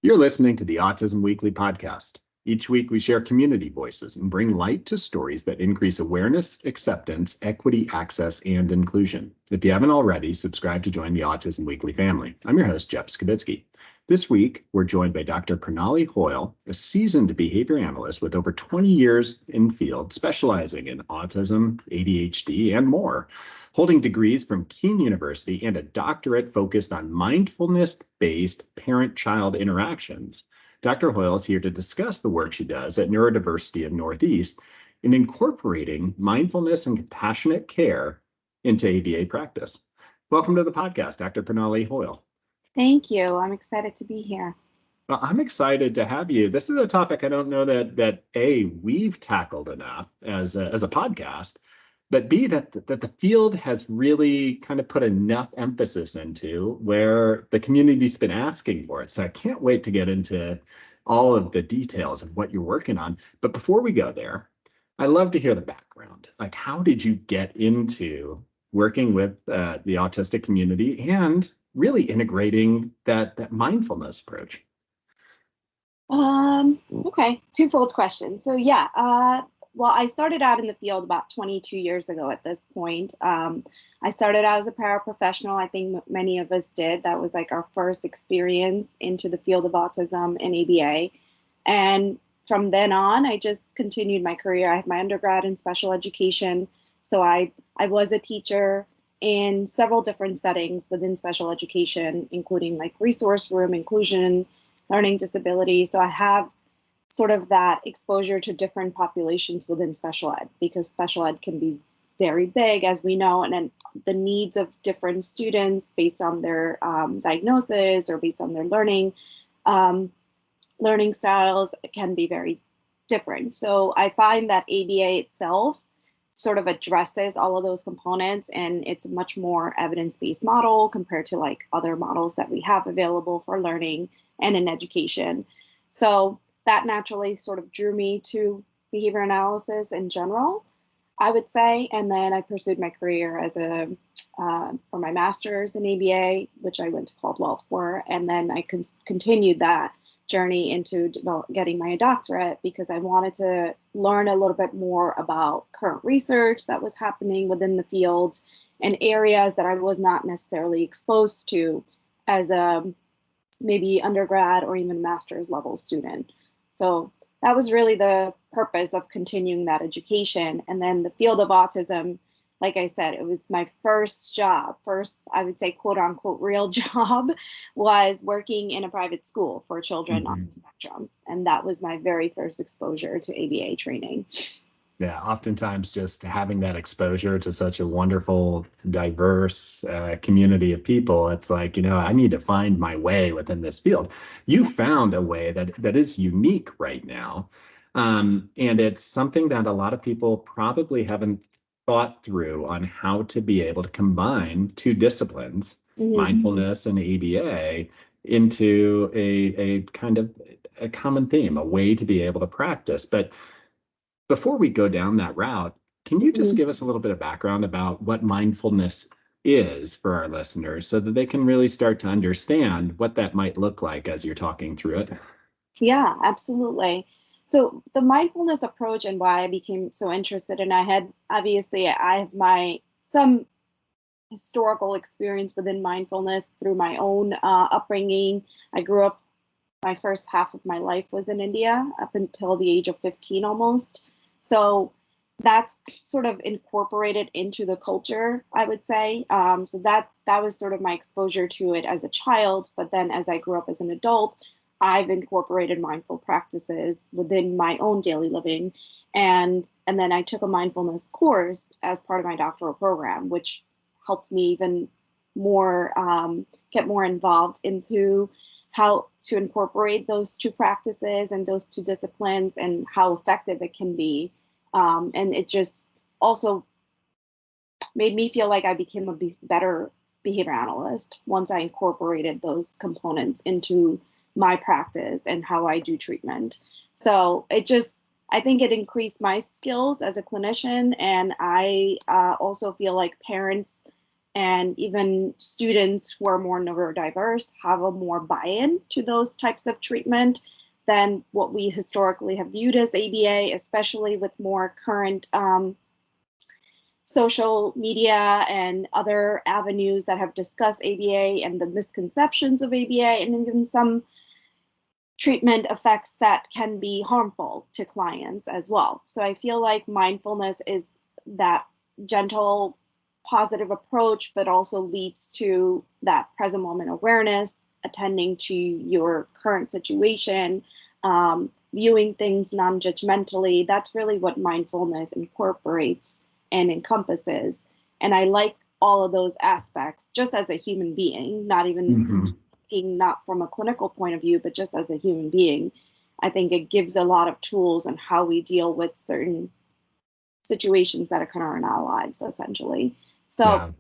You're listening to the Autism Weekly podcast. Each week, we share community voices and bring light to stories that increase awareness, acceptance, equity, access, and inclusion. If you haven't already, subscribe to join the Autism Weekly family. I'm your host, Jeff Skibitsky. This week, we're joined by Dr. Pranali Hoyle, a seasoned behavior analyst with over 20 years in field, specializing in autism, ADHD, and more, holding degrees from Kean University and a doctorate focused on mindfulness-based parent-child interactions. Dr. Hoyle is here to discuss the work she does at Neurodiversity in Northeast in incorporating mindfulness and compassionate care into ABA practice. Welcome to the podcast, Dr. Pranali Hoyle. Thank you. I'm excited to be here. Well, I'm excited to have you. This is a topic I don't know that we've tackled enough as a podcast, but B, that the field has really kind of put enough emphasis into where the community's been asking for it. So I can't wait to get into all of the details of what you're working on. But before we go there, I love to hear the background. Like, how did you get into working with the autistic community and really integrating that mindfulness approach? Okay, twofold question. So well, I started out in the field about 22 years ago at this point. I started out as a paraprofessional. I think many of us did. That was like our first experience into the field of autism and ABA. And from then on, I just continued my career. I had my undergrad in special education. So I was a teacher in several different settings within special education, including like resource room, inclusion, learning disability. So I have sort of that exposure to different populations within special ed, because special ed can be very big, as we know, and then the needs of different students based on their diagnosis or based on their learning styles can be very different. So I find that ABA itself sort of addresses all of those components, and it's a much more evidence-based model compared to like other models that we have available for learning and in education. So that naturally sort of drew me to behavior analysis in general, I would say. And then I pursued my career as for my master's in ABA, which I went to Caldwell for. And then I continued that journey into getting my doctorate because I wanted to learn a little bit more about current research that was happening within the field and areas that I was not necessarily exposed to as a maybe undergrad or even master's level student. So that was really the purpose of continuing that education. And then the field of autism, like I said, it was my first job, I would say, quote unquote, real job, was working in a private school for children on the spectrum. And that was my very first exposure to ABA training. Yeah, oftentimes just having that exposure to such a wonderful, diverse community of people, it's like, I need to find my way within this field. You found a way that is unique right now. And it's something that a lot of people probably haven't thought through on how to be able to combine two disciplines, mindfulness and ABA, into a kind of a common theme, a way to be able to practice. But before we go down that route, can you just give us a little bit of background about what mindfulness is for our listeners so that they can really start to understand what that might look like as you're talking through it? Yeah, absolutely. So the mindfulness approach and why I became so interested, and I have some historical experience within mindfulness through my own upbringing. I grew up, my first half of my life was in India up until the age of 15 almost. So that's sort of incorporated into the culture, I would say. So that was sort of my exposure to it as a child. But then as I grew up as an adult, I've incorporated mindful practices within my own daily living. And then I took a mindfulness course as part of my doctoral program, which helped me even more get more involved into how to incorporate those two practices and those two disciplines and how effective it can be. And it just also made me feel like I became a better behavior analyst once I incorporated those components into my practice and how I do treatment. So I think it increased my skills as a clinician. And I also feel like parents and even students who are more neurodiverse have a more buy-in to those types of treatment than what we historically have viewed as ABA, especially with more current social media and other avenues that have discussed ABA and the misconceptions of ABA, and even some treatment effects that can be harmful to clients as well. So I feel like mindfulness is that gentle, positive approach, but also leads to that present moment awareness, attending to your current situation, viewing things non-judgmentally. That's really what mindfulness incorporates and encompasses. And I like all of those aspects just as a human being, not even speaking not from a clinical point of view, but just as a human being. I think it gives a lot of tools on how we deal with certain situations that occur in our lives, essentially. So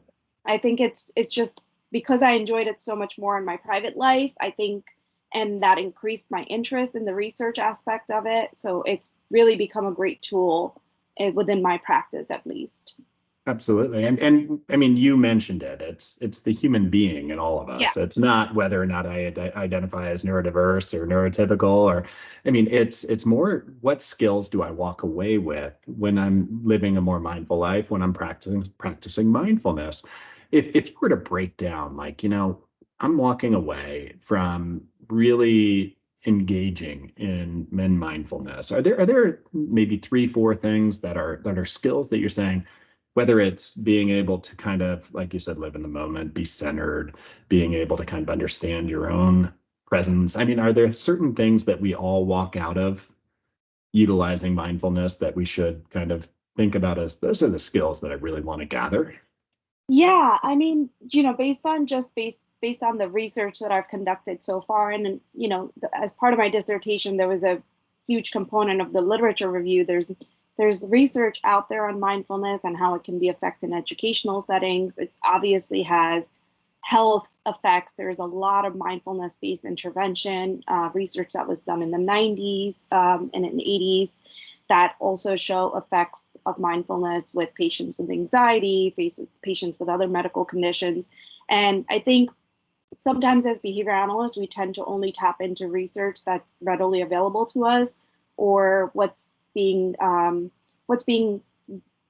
I think it's just because I enjoyed it so much more in my private life, I think, and that increased my interest in the research aspect of it. So it's really become a great tool within my practice, at least. Absolutely. And I mean, you mentioned it. It's the human being in all of us. Yeah. It's not whether or not I identify as neurodiverse or neurotypical, or I mean, it's more what skills do I walk away with when I'm living a more mindful life, when I'm practicing mindfulness. If you were to break down, like, I'm walking away from really engaging in mindfulness. Are there maybe 3-4 things that are skills that you're saying, whether it's being able to kind of, like you said, live in the moment, be centered, being able to kind of understand your own presence? I mean, are there certain things that we all walk out of utilizing mindfulness that we should kind of think about as those are the skills that I really want to gather? Yeah, I mean, based on the research that I've conducted so far, and as part of my dissertation, there was a huge component of the literature review. There's research out there on mindfulness and how it can be effective in educational settings. It obviously has health effects. There's a lot of mindfulness-based intervention research that was done in the 90s and in the 80s that also show effects of mindfulness with patients with anxiety, patients with other medical conditions. And I think sometimes as behavior analysts, we tend to only tap into research that's readily available to us, or what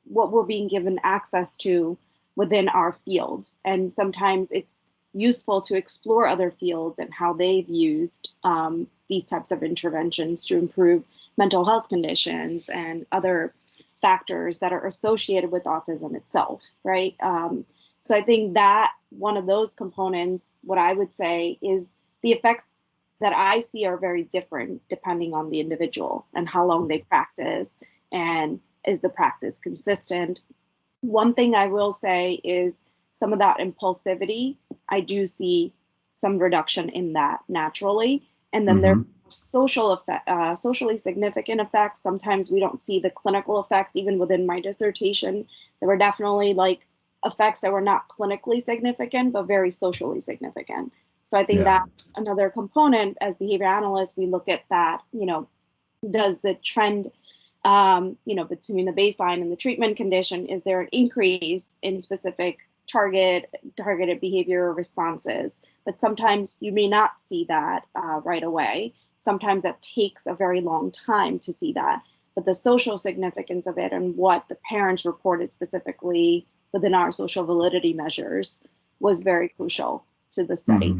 we're being given access to within our field. And sometimes it's useful to explore other fields and how they've used these types of interventions to improve mental health conditions and other factors that are associated with autism itself, right? So I think that one of those components, what I would say is the effects that I see are very different depending on the individual and how long they practice, and is the practice consistent. One thing I will say is some of that impulsivity, I do see some reduction in that naturally. And then there are socially significant effects. Sometimes we don't see the clinical effects. Even within my dissertation, there were definitely effects that were not clinically significant, but very socially significant. So I think that's another component. As behavior analysts, we look at that, does the trend, between the baseline and the treatment condition, is there an increase in specific targeted behavior responses? But sometimes you may not see that right away. Sometimes it takes a very long time to see that. But the social significance of it and what the parents reported specifically within our social validity measures was very crucial to the study.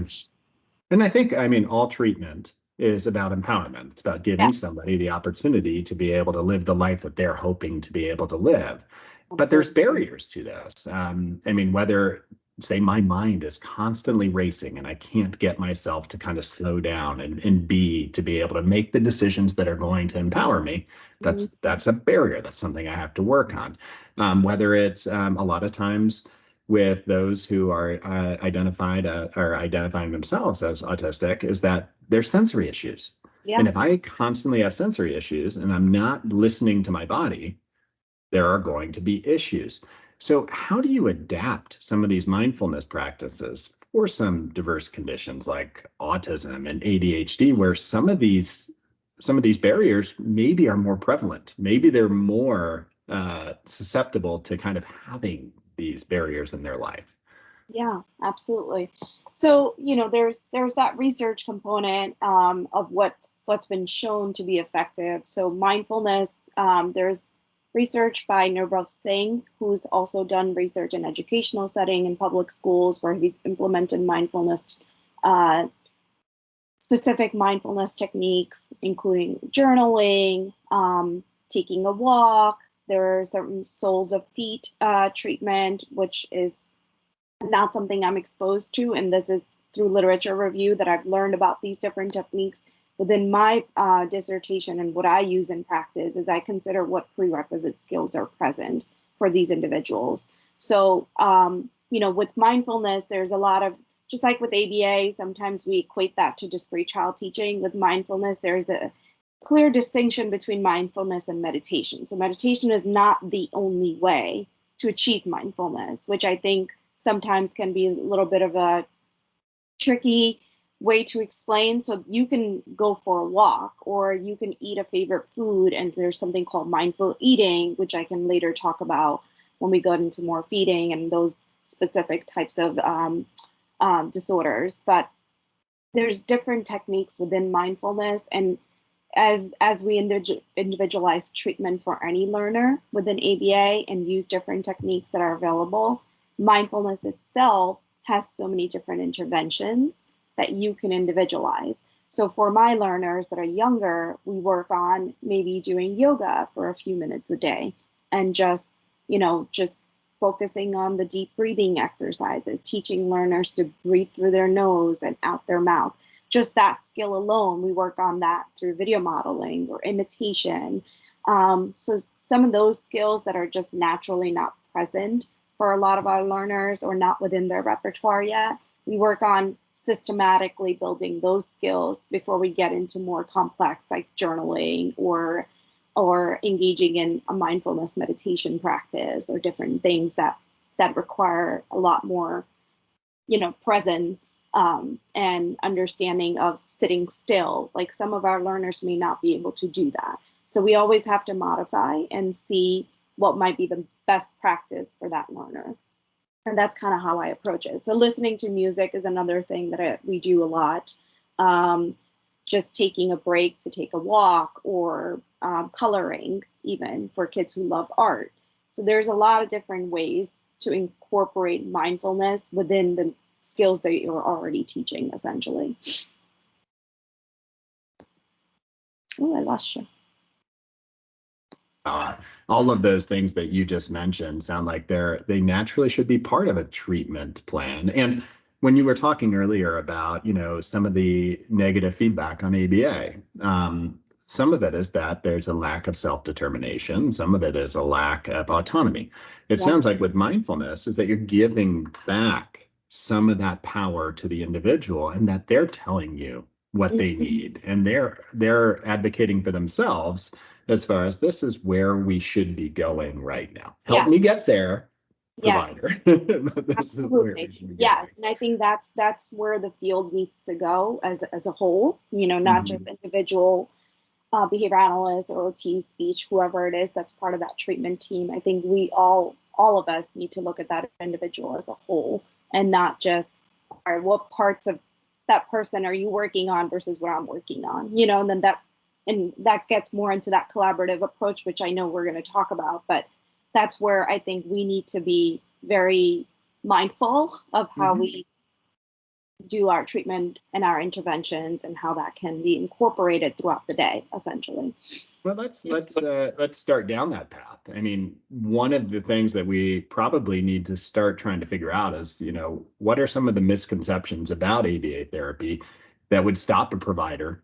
And I think, all treatment is about empowerment. It's about giving somebody the opportunity to be able to live the life that they're hoping to be able to live. Absolutely. But there's barriers to this. Whether, say, my mind is constantly racing and I can't get myself to kind of slow down and to be able to make the decisions that are going to empower me, that's a barrier. That's something I have to work on. Whether it's a lot of times with those who are identifying themselves as autistic, is that there's sensory issues. Yeah. And if I constantly have sensory issues and I'm not listening to my body, there are going to be issues. So how do you adapt some of these mindfulness practices for some diverse conditions like autism and ADHD, where some of these barriers maybe are more prevalent? Maybe they're more susceptible to kind of having these barriers in their life. Yeah, absolutely. So, there's that research component of what's been shown to be effective. So mindfulness, there's research by Neurodiversity, who's also done research in educational setting in public schools where he's implemented mindfulness, uh, specific mindfulness techniques, including journaling, taking a walk. There are certain soles of feet treatment, which is not something I'm exposed to, and this is through literature review that I've learned about these different techniques within my dissertation. And what I use in practice is I consider what prerequisite skills are present for these individuals. So, with mindfulness, there's a lot of, just like with ABA, sometimes we equate that to just free child teaching. With mindfulness, there's a clear distinction between mindfulness and meditation. So meditation is not the only way to achieve mindfulness, which I think sometimes can be a little bit of a tricky way to explain. So you can go for a walk, or you can eat a favorite food, and there's something called mindful eating, which I can later talk about when we go into more feeding and those specific types of disorders. But there's different techniques within mindfulness, and as we individualize treatment for any learner within ABA and use different techniques that are available, mindfulness itself has so many different interventions that you can individualize. So for my learners that are younger, we work on maybe doing yoga for a few minutes a day and just focusing on the deep breathing exercises, teaching learners to breathe through their nose and out their mouth. Just that skill alone, we work on that through video modeling or imitation. So some of those skills that are just naturally not present for a lot of our learners or not within their repertoire yet, we work on systematically building those skills before we get into more complex like journaling or engaging in a mindfulness meditation practice or different things that require a lot more presence and understanding of sitting still. Like some of our learners may not be able to do that. So we always have to modify and see what might be the best practice for that learner. And that's kind of how I approach it. So listening to music is another thing that we do a lot. Just taking a break to take a walk, or coloring, even for kids who love art. So there's a lot of different ways to incorporate mindfulness within the skills that you're already teaching, essentially. Oh, I lost you. All of those things that you just mentioned sound like they naturally should be part of a treatment plan. And when you were talking earlier about, some of the negative feedback on ABA, some of it is that there's a lack of self-determination. Some of it is a lack of autonomy. It sounds like with mindfulness is that you're giving back some of that power to the individual, and that they're telling you what they need, and they're advocating for themselves as far as this is where we should be going right now. Help me get there, provider. Absolutely. Yes. And I think that's where the field needs to go as a whole, not just individual behavior analysts or OT, speech, whoever it is that's part of that treatment team. I think we all of us need to look at that individual as a whole, and not just, all right, what parts of that person are you working on versus what I'm working on, and then that gets more into that collaborative approach, which I know we're going to talk about, but that's where I think we need to be very mindful of how we do our treatment and our interventions, and how that can be incorporated throughout the day, essentially. Well, let's start down that path. I mean, one of the things that we probably need to start trying to figure out is, what are some of the misconceptions about ABA therapy that would stop a provider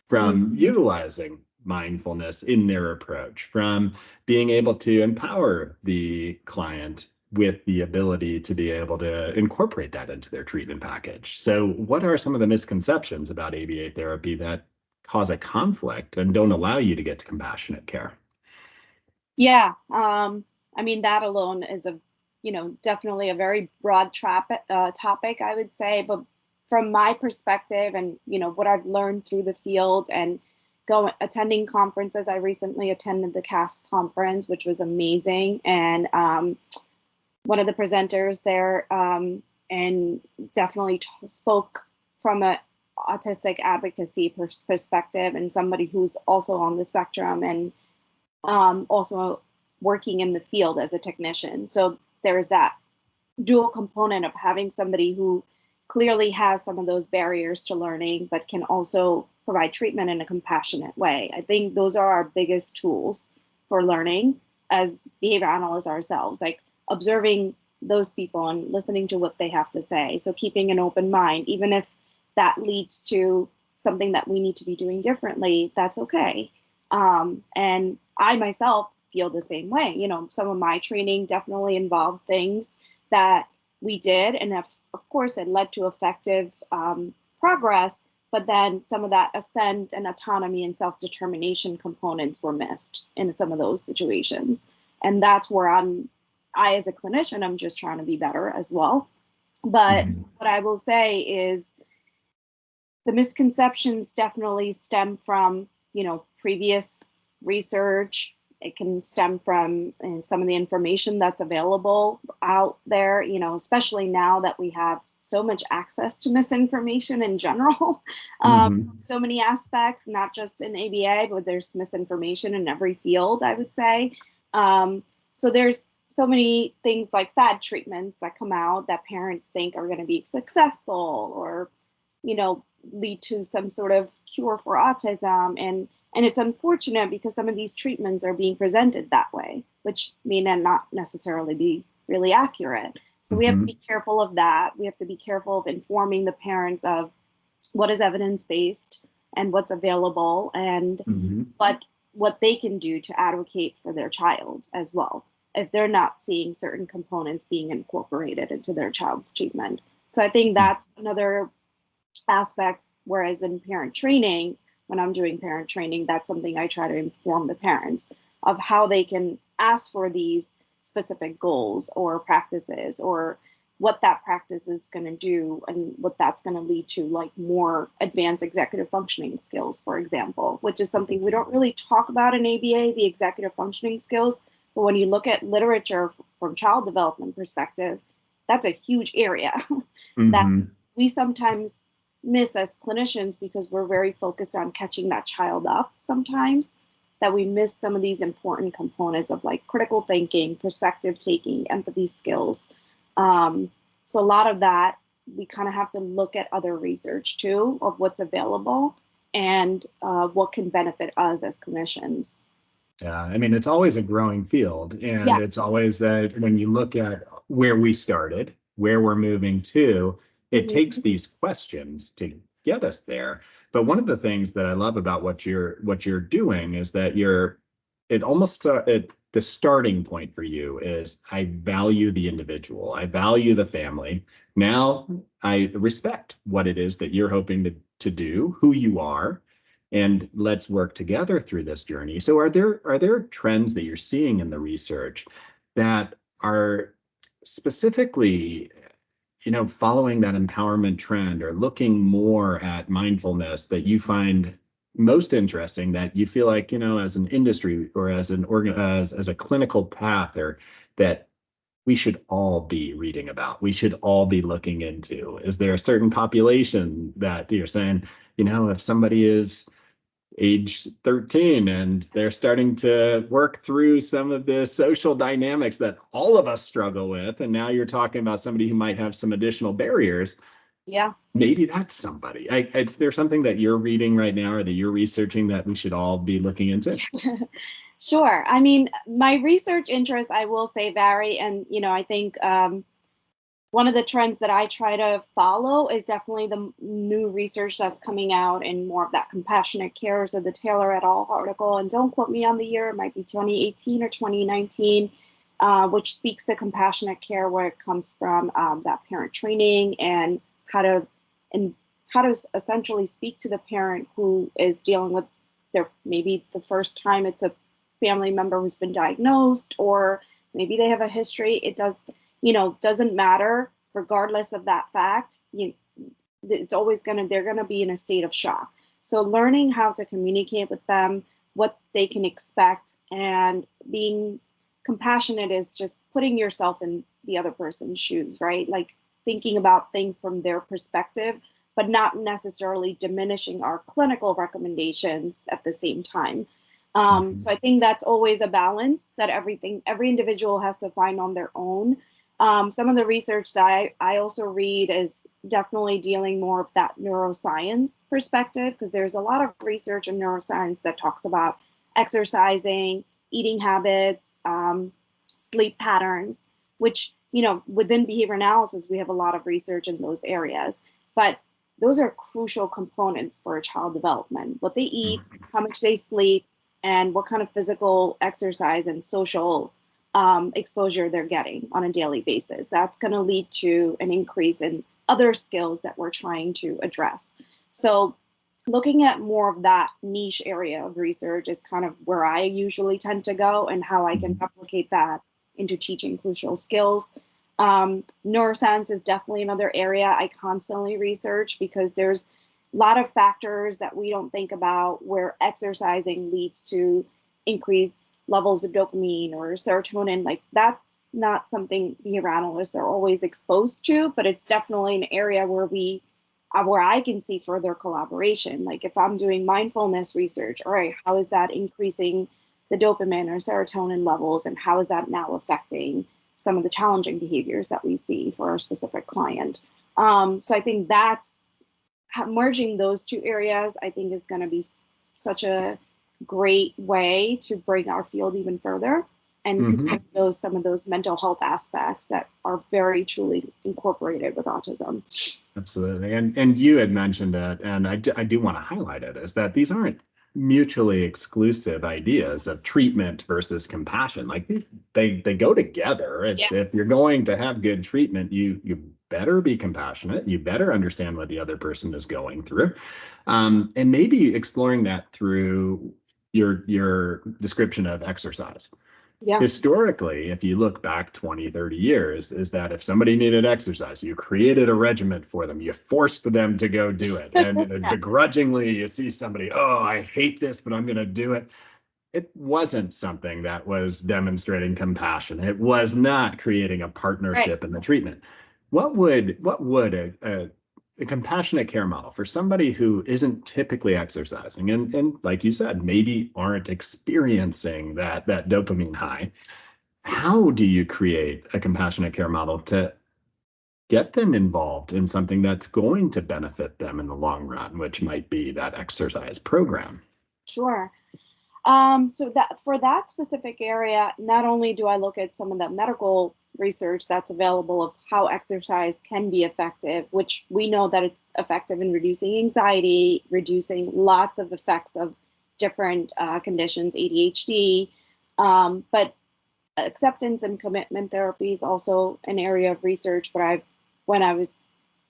from utilizing mindfulness in their approach, from being able to empower the client with the ability to be able to incorporate that into their treatment package. So what are some of the misconceptions about ABA therapy that cause a conflict and don't allow you to get to compassionate care? Yeah. I mean, that alone is definitely a very broad topic, I would say. But from my perspective and, what I've learned through the field and attending conferences, I recently attended the CASP conference, which was amazing. And one of the presenters there and definitely spoke from a autistic advocacy perspective, and somebody who's also on the spectrum, and also working in the field as a technician. So there's that dual component of having somebody who clearly has some of those barriers to learning, but can also provide treatment in a compassionate way. I think those are our biggest tools for learning as behavior analysts ourselves, like observing those people and listening to what they have to say. So keeping an open mind, even if that leads to something that we need to be doing differently, that's okay. And I myself feel the same way. You know, some of my training definitely involved things that we did, and of course it led to effective progress, but then some of that assent and autonomy and self-determination components were missed in some of those situations. And that's where I as a clinician, I'm just trying to be better as well. But what I will say is the misconceptions definitely stem from, you know, previous research. It can stem from some of the information that's available out there, you know, especially now that we have so much access to misinformation in general. So many aspects, not just in ABA, but there's misinformation in every field, I would say. So there's so many things like fad treatments that come out that parents think are going to be successful or, you know, lead to some sort of cure for autism. And it's unfortunate because some of these treatments are being presented that way, which may not necessarily be really accurate. So we have to be careful of that. We have to be careful of informing the parents of what is evidence-based and what's available, and what they can do to advocate for their child as well, if they're not seeing certain components being incorporated into their child's treatment. So I think that's another aspect, whereas in parent training, when I'm doing parent training, that's something I try to inform the parents of how they can ask for these specific goals or practices, or what that practice is going to do and what that's going to lead to, like more advanced executive functioning skills, for example, which is something we don't really talk about in ABA, the executive functioning skills. But when you look at literature from child development perspective, that's a huge area that we sometimes miss as clinicians because we're very focused on catching that child up sometimes, that we miss some of these important components of like critical thinking, perspective taking, empathy skills. So a lot of that, we kind of have to look at other research too of what's available and what can benefit us as clinicians. Yeah, I mean, it's always a growing field, and it's always when you look at where we started, where we're moving to, it takes these questions to get us there. But one of the things that I love about what you're doing is that the starting point for you is, I value the individual, I value the family. Now I respect what it is that you're hoping to do, who you are, and let's work together through this journey. So are there trends that you're seeing in the research that are specifically, you know, following that empowerment trend or looking more at mindfulness that you find most interesting, that you feel like, you know, as an industry or as a clinical path, or that we should all be reading about, we should all be looking into? Is there a certain population that you're saying, you know, if somebody is age 13 and they're starting to work through some of the social dynamics that all of us struggle with, and now you're talking about somebody who might have some additional barriers, maybe that's somebody. Is there something that you're reading right now or that you're researching that we should all be looking into? Sure. I mean, my research interests, I will say, vary. And, you know, I think one of the trends that I try to follow is definitely the new research that's coming out and more of that compassionate care. So the Taylor et al. Article, and don't quote me on the year, it might be 2018 or 2019, which speaks to compassionate care, where it comes from, that parent training and how to essentially speak to the parent who is dealing with maybe the first time it's a family member who's been diagnosed, or maybe they have a history. It doesn't matter, regardless of that fact. It's always they're gonna be in a state of shock. So learning how to communicate with them, what they can expect, and being compassionate is just putting yourself in the other person's shoes, right? Like, thinking about things from their perspective, but not necessarily diminishing our clinical recommendations at the same time. So I think that's always a balance that every individual has to find on their own. Some of the research that I also read is definitely dealing more of that neuroscience perspective, because there's a lot of research in neuroscience that talks about exercising, eating habits, sleep patterns, which, within behavior analysis, we have a lot of research in those areas. But those are crucial components for a child development: what they eat, how much they sleep, and what kind of physical exercise and social exposure they're getting on a daily basis. That's going to lead to an increase in other skills that we're trying to address. So looking at more of that niche area of research is kind of where I usually tend to go, and how I can replicate that into teaching crucial skills. Neuroscience is definitely another area I constantly research, because there's a lot of factors that we don't think about where exercising leads to increased levels of dopamine or serotonin. Like, that's not something behavior analysts are always exposed to, but it's definitely an area where I can see further collaboration. Like, if I'm doing mindfulness research, all right, how is that increasing the dopamine or serotonin levels, and how is that now affecting some of the challenging behaviors that we see for our specific client? So I think that's merging those two areas, I think, is going to be such a great way to bring our field even further and consider some of those mental health aspects that are very truly incorporated with autism. Absolutely. And you had mentioned it, and I do want to highlight it, is that these aren't mutually exclusive ideas of treatment versus compassion. Like, they go together. If you're going to have good treatment, you better be compassionate. You better understand what the other person is going through. And maybe exploring that through your description of exercise. Yeah. Historically, if you look back 20, 30 years, is that if somebody needed exercise, you created a regimen for them, you forced them to go do it. And begrudgingly, you see somebody, oh, I hate this, but I'm going to do it. It wasn't something that was demonstrating compassion. It was not creating a partnership in the treatment. What would a compassionate care model for somebody who isn't typically exercising and like you said, maybe aren't experiencing that dopamine high? How do you create a compassionate care model to get them involved in something that's going to benefit them in the long run, which might be that exercise program? Sure. So that for that specific area, not only do I look at some of the medical research that's available of how exercise can be effective, which we know that it's effective in reducing anxiety, reducing lots of effects of different conditions, ADHD, but acceptance and commitment therapy is also an area of research. But when I was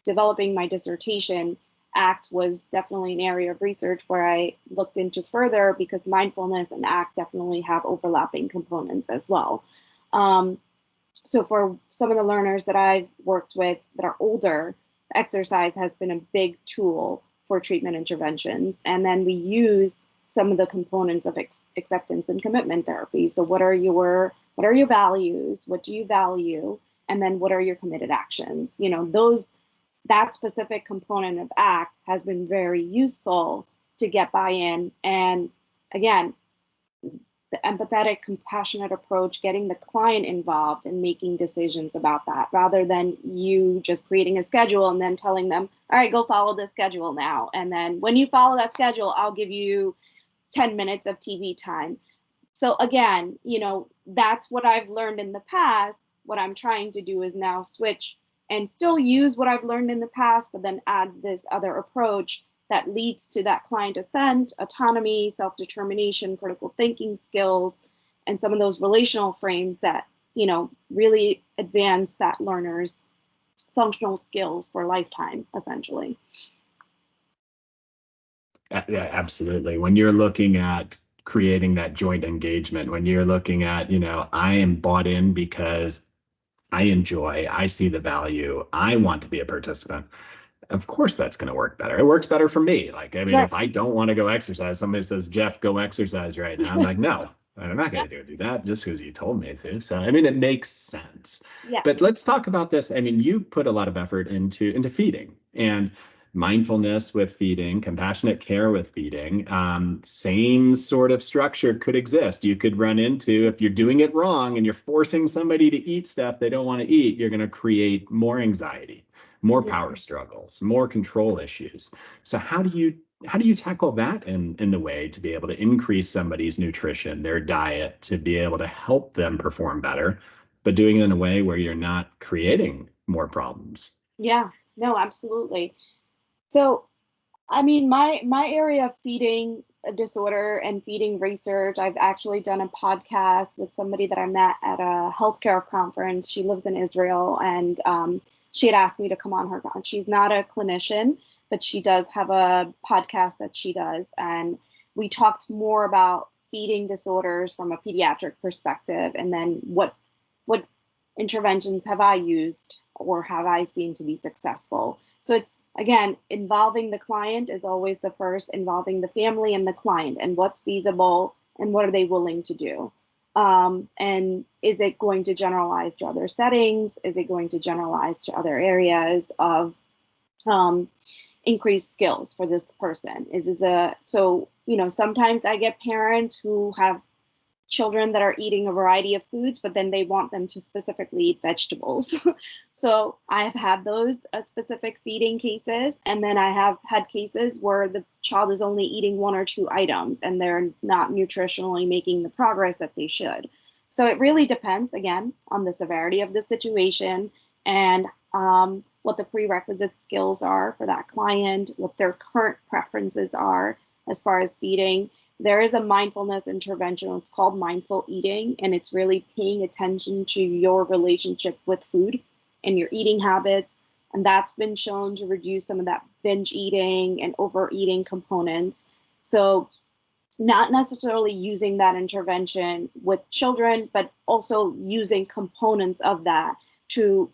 developing my dissertation, ACT was definitely an area of research where I looked into further, because mindfulness and ACT definitely have overlapping components as well. So for some of the learners that I've worked with that are older, exercise has been a big tool for treatment interventions. And then we use some of the components of acceptance and commitment therapy. So what are your values? What do you value? And then what are your committed actions? That specific component of ACT has been very useful to get buy-in. And again, the empathetic, compassionate approach, getting the client involved and making decisions about that, rather than you just creating a schedule and then telling them, all right, go follow this schedule now. And then when you follow that schedule, I'll give you 10 minutes of TV time. So again, that's what I've learned in the past. What I'm trying to do is now switch and still use what I've learned in the past, but then add this other approach that leads to that client assent, autonomy, self-determination, critical thinking skills, and some of those relational frames that, really advance that learner's functional skills for a lifetime, essentially. Yeah, absolutely. When you're looking at creating that joint engagement, when you're looking at, I am bought in because I see the value, I want to be a participant. Of course, that's going to work better. It works better for me. If I don't want to go exercise, somebody says, Jeff, go exercise right now. I'm like, no, And I'm not going to do that just because you told me to. So, I mean, it makes sense. Yeah. But let's talk about this. I mean, you put a lot of effort into feeding and mindfulness with feeding, compassionate care with feeding. Same sort of structure could exist. You could run into, if you're doing it wrong and you're forcing somebody to eat stuff they don't want to eat, you're going to create more anxiety, more power struggles, more control issues. So how do you tackle that in the way to be able to increase somebody's nutrition, their diet, to be able to help them perform better, but doing it in a way where you're not creating more problems? Yeah, no, absolutely. So, I mean, my area of feeding disorder and feeding research, I've actually done a podcast with somebody that I met at a healthcare conference. She lives in Israel, and she had asked me to come on her. She's not a clinician, but she does have a podcast that she does, and we talked more about feeding disorders from a pediatric perspective, and then what interventions have I used or have I seen to be successful. So it's, again, involving the client is always the first, involving the family and the client, and what's feasible and what are they willing to do. And is it going to generalize to other settings? Is it going to generalize to other areas of increased skills for this person? Sometimes I get parents who have children that are eating a variety of foods, but then they want them to specifically eat vegetables. So I've had those specific feeding cases. And then I have had cases where the child is only eating one or two items and they're not nutritionally making the progress that they should. So it really depends, again, on the severity of the situation and what the prerequisite skills are for that client, what their current preferences are as far as feeding. There is a mindfulness intervention. It's called mindful eating, and it's really paying attention to your relationship with food and your eating habits. And that's been shown to reduce some of that binge eating and overeating components. So not necessarily using that intervention with children, but also using components of that to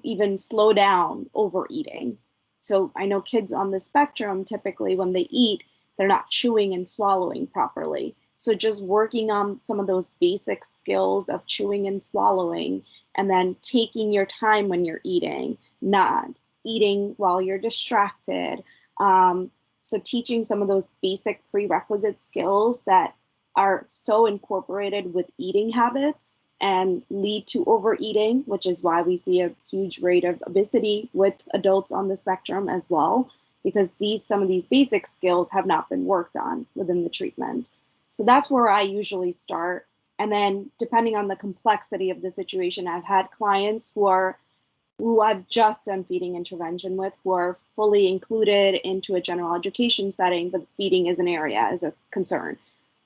even slow down overeating. So I know kids on the spectrum, typically when they eat, they're not chewing and swallowing properly. So just working on some of those basic skills of chewing and swallowing, and then taking your time when you're eating, not eating while you're distracted. So teaching some of those basic prerequisite skills that are so incorporated with eating habits and lead to overeating, which is why we see a huge rate of obesity with adults on the spectrum as well, because some of these basic skills have not been worked on within the treatment. So that's where I usually start. And then depending on the complexity of the situation, I've had clients who I've just done feeding intervention with, who are fully included into a general education setting, but feeding is an area, is a concern.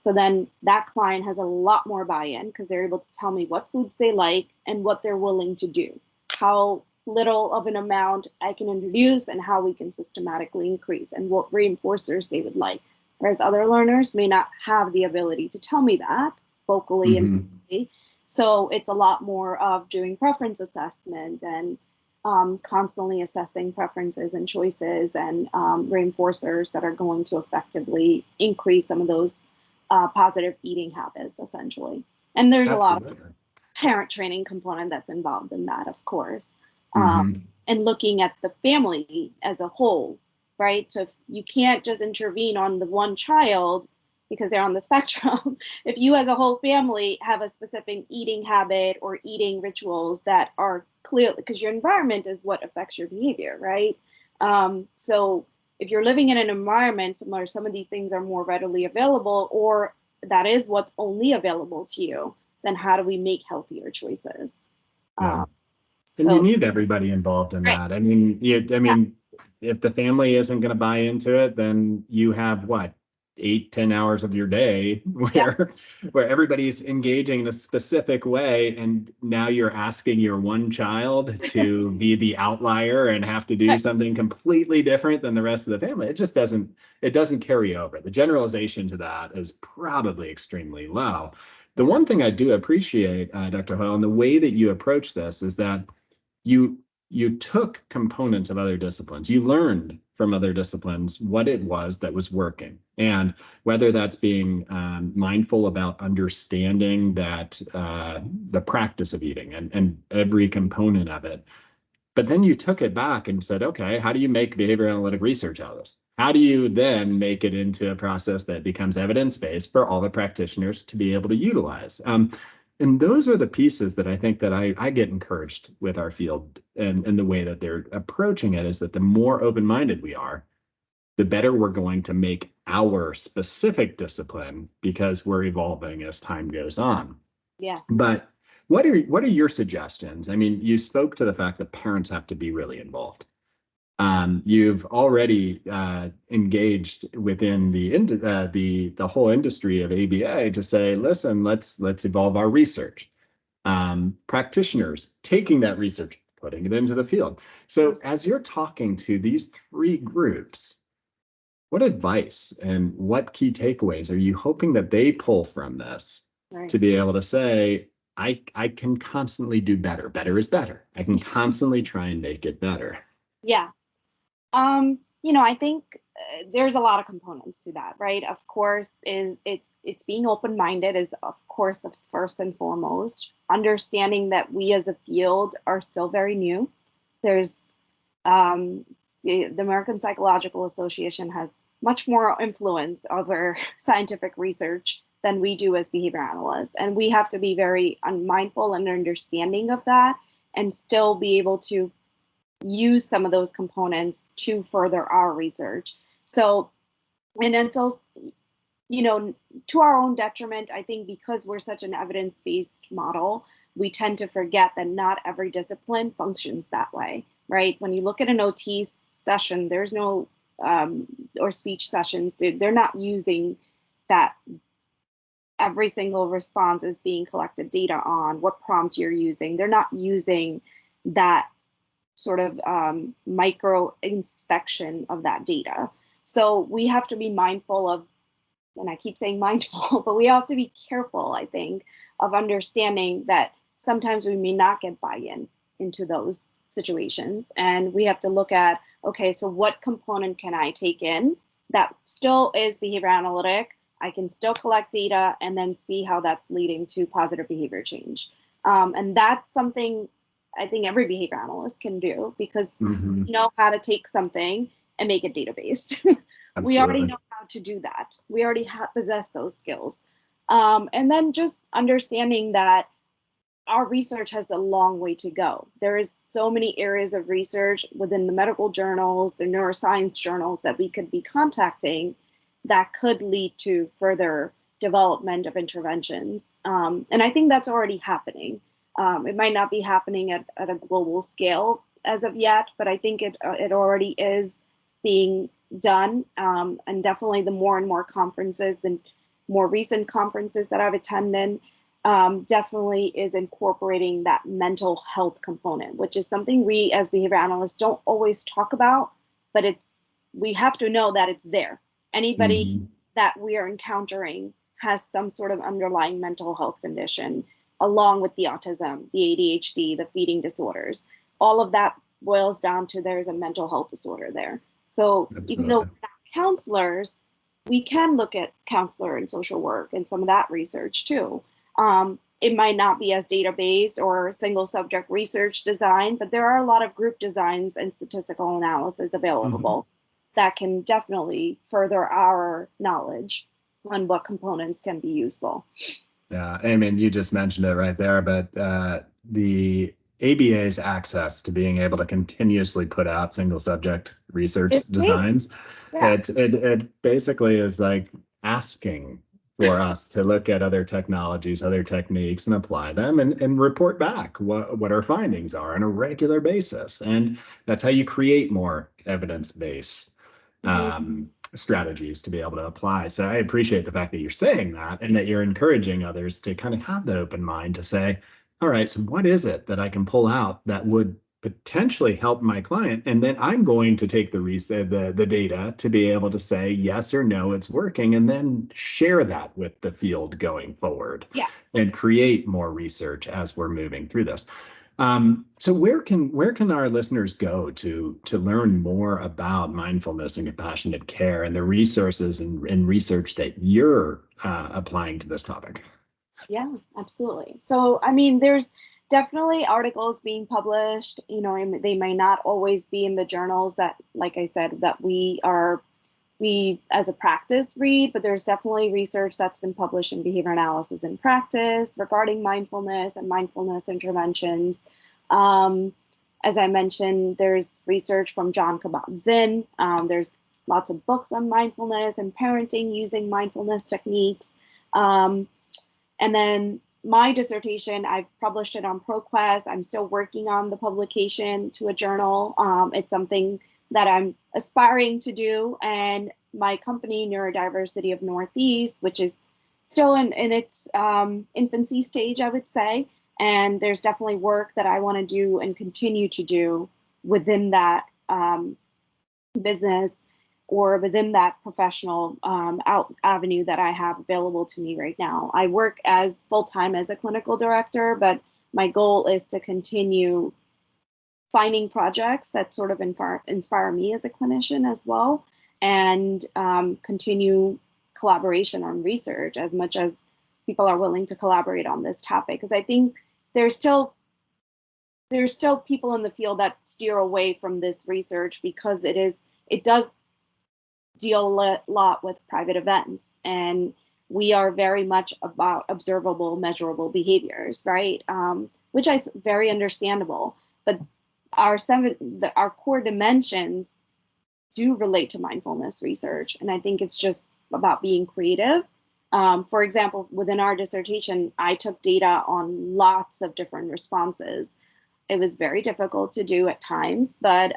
So then that client has a lot more buy-in because they're able to tell me what foods they like and what they're willing to do, how little of an amount I can introduce and how we can systematically increase, and what reinforcers they would like. Whereas other learners may not have the ability to tell me that vocally and verbally. So it's a lot more of doing preference assessment and constantly assessing preferences and choices and reinforcers that are going to effectively increase some of those positive eating habits, essentially. And there's Absolutely. a lot of parent training component that's involved in that, of course. And looking at the family as a whole, right? So if you can't just intervene on the one child because they're on the spectrum. If you as a whole family have a specific eating habit or eating rituals that are clear, because your environment is what affects your behavior, right? So if you're living in an environment where some of these things are more readily available, or that is what's only available to you, then how do we make healthier choices? Yeah. And you need everybody involved in that. I mean, if the family isn't going to buy into it, then you have 8-10 hours of your day where everybody's engaging in a specific way, and now you're asking your one child to be the outlier and have to do something completely different than the rest of the family. It just doesn't carry over. The generalization to that is probably extremely low. The one thing I do appreciate, Dr. Hoyle, and the way that you approach this is that you you took components of other disciplines. You learned from other disciplines what it was that was working. And whether that's being mindful about understanding that the practice of eating and every component of it. But then you took it back and said, okay, how do you make behavior analytic research out of this? How do you then make it into a process that becomes evidence-based for all the practitioners to be able to utilize? And those are the pieces that I think that I get encouraged with our field and the way that they're approaching it, is that the more open-minded we are, the better we're going to make our specific discipline, because we're evolving as time goes on. Yeah. But what are your suggestions? I mean, you spoke to the fact that parents have to be really involved. You've already engaged within the whole industry of ABA to say, listen, let's evolve our research. Practitioners taking that research, putting it into the field. So as you're talking to these three groups, what advice and what key takeaways are you hoping that they pull from this to be able to say, I can constantly do better. Better is better. I can constantly try and make it better. Yeah. I think there's a lot of components to that, right? Of course, it's being open-minded is, of course, the first and foremost. Understanding that we as a field are still very new. There's the American Psychological Association has much more influence over scientific research than we do as behavior analysts. And we have to be very mindful and understanding of that, and still be able to use some of those components to further our research. So, and it's also, to our own detriment, I think, because we're such an evidence-based model, we tend to forget that not every discipline functions that way, right? When you look at an OT session, there's no, or speech sessions, they're not using that every single response is being collected data on, what prompts you're using. They're not using that sort of micro inspection of that data. So we have to be mindful of, and I keep saying mindful, but we have to be careful, I think, of understanding that sometimes we may not get buy-in into those situations. And we have to look at, okay, so what component can I take in that still is behavior analytic? I can still collect data and then see how that's leading to positive behavior change. And that's something I think every behavior analyst can do, because we know how to take something and make it data-based. We already know how to do that. We already possess those skills. And then just understanding that our research has a long way to go. There is so many areas of research within the medical journals, the neuroscience journals that we could be contacting that could lead to further development of interventions. And I think that's already happening. It might not be happening at a global scale as of yet, but I think it already is being done. And definitely the more and more conferences, the more recent conferences that I've attended, definitely is incorporating that mental health component, which is something we as behavior analysts don't always talk about, but we have to know that it's there. Anybody that we are encountering has some sort of underlying mental health condition, along with the autism, the ADHD, the feeding disorders. All of that boils down to there's a mental health disorder there. So even though we're not counselors, we can look at counselor and social work and some of that research too. It might not be as data-based or single subject research design, but there are a lot of group designs and statistical analysis available that can definitely further our knowledge on what components can be useful. Yeah, I mean, you just mentioned it right there, but the ABA's access to being able to continuously put out single subject research designs, it basically is like asking for us to look at other technologies, other techniques, and apply them and report back what our findings are on a regular basis. And that's how you create more evidence-based strategies to be able to apply. So I appreciate the fact that you're saying that, and that you're encouraging others to kind of have the open mind to say, all right, so what is it that I can pull out that would potentially help my client? And then I'm going to take the data to be able to say yes or no, it's working, and then share that with the field going forward and create more research as we're moving through this. So where can our listeners go to learn more about mindfulness and compassionate care and the resources and research that you're applying to this topic? Yeah, absolutely. So, I mean, there's definitely articles being published, and they may not always be in the journals that, like I said, that we as a practice read, but there's definitely research that's been published in Behavior Analysis in Practice regarding mindfulness and mindfulness interventions. As I mentioned, there's research from John Kabat-Zinn. There's lots of books on mindfulness and parenting using mindfulness techniques. And then my dissertation, I've published it on ProQuest. I'm still working on the publication to a journal. It's something that I'm aspiring to do. And my company, Neurodiversity of Northeast, which is still in its infancy stage, I would say. And there's definitely work that I want to do and continue to do within that business or within that professional avenue that I have available to me right now. I work as full-time as a clinical director, but my goal is to continue finding projects that sort of inspire me as a clinician as well, and continue collaboration on research as much as people are willing to collaborate on this topic. Because I think there's still people in the field that steer away from this research because it does deal a lot with private events, and we are very much about observable, measurable behaviors, right? Which is very understandable, but our core dimensions do relate to mindfulness research, and I think it's just about being creative. For example, within our dissertation, I took data on lots of different responses. It was very difficult to do at times, but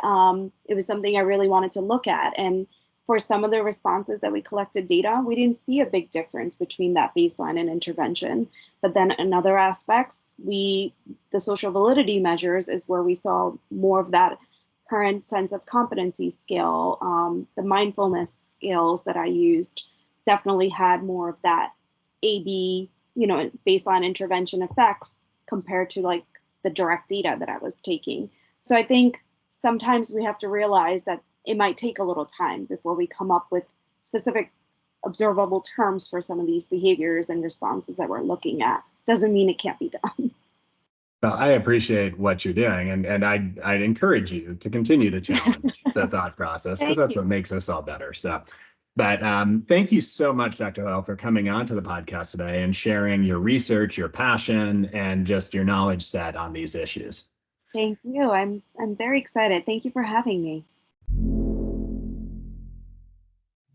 it was something I really wanted to look at. And for some of the responses that we collected data, we didn't see a big difference between that baseline and intervention. But then in other aspects, the social validity measures is where we saw more of that current sense of competency scale. The mindfulness skills that I used definitely had more of that AB, baseline intervention effects compared to like the direct data that I was taking. So I think sometimes we have to realize that it might take a little time before we come up with specific observable terms for some of these behaviors and responses that we're looking at. Doesn't mean it can't be done. Well, I appreciate what you're doing, and I'd encourage you to continue to challenge the thought process, because that's what makes us all better. So, but thank you so much, Dr. Hoyle, for coming on to the podcast today and sharing your research, your passion, and just your knowledge set on these issues. Thank you. I'm very excited. Thank you for having me.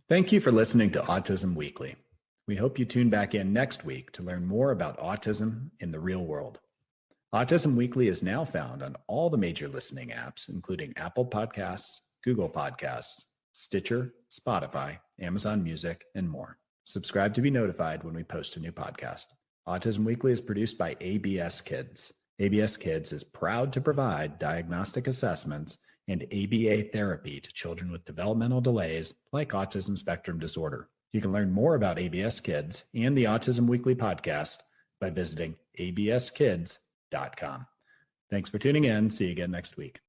Thank you for listening to Autism Weekly. We hope you tune back in next week to learn more about autism in the real world. Autism Weekly is now found on all the major listening apps, including Apple Podcasts, Google Podcasts, Stitcher, Spotify, Amazon Music, and more. Subscribe to be notified when we post a new podcast. Autism Weekly is produced by ABS Kids. ABS Kids is proud to provide diagnostic assessments and ABA therapy to children with developmental delays like autism spectrum disorder. You can learn more about ABS Kids and the Autism Weekly podcast by visiting abskids.com. Thanks for tuning in. See you again next week.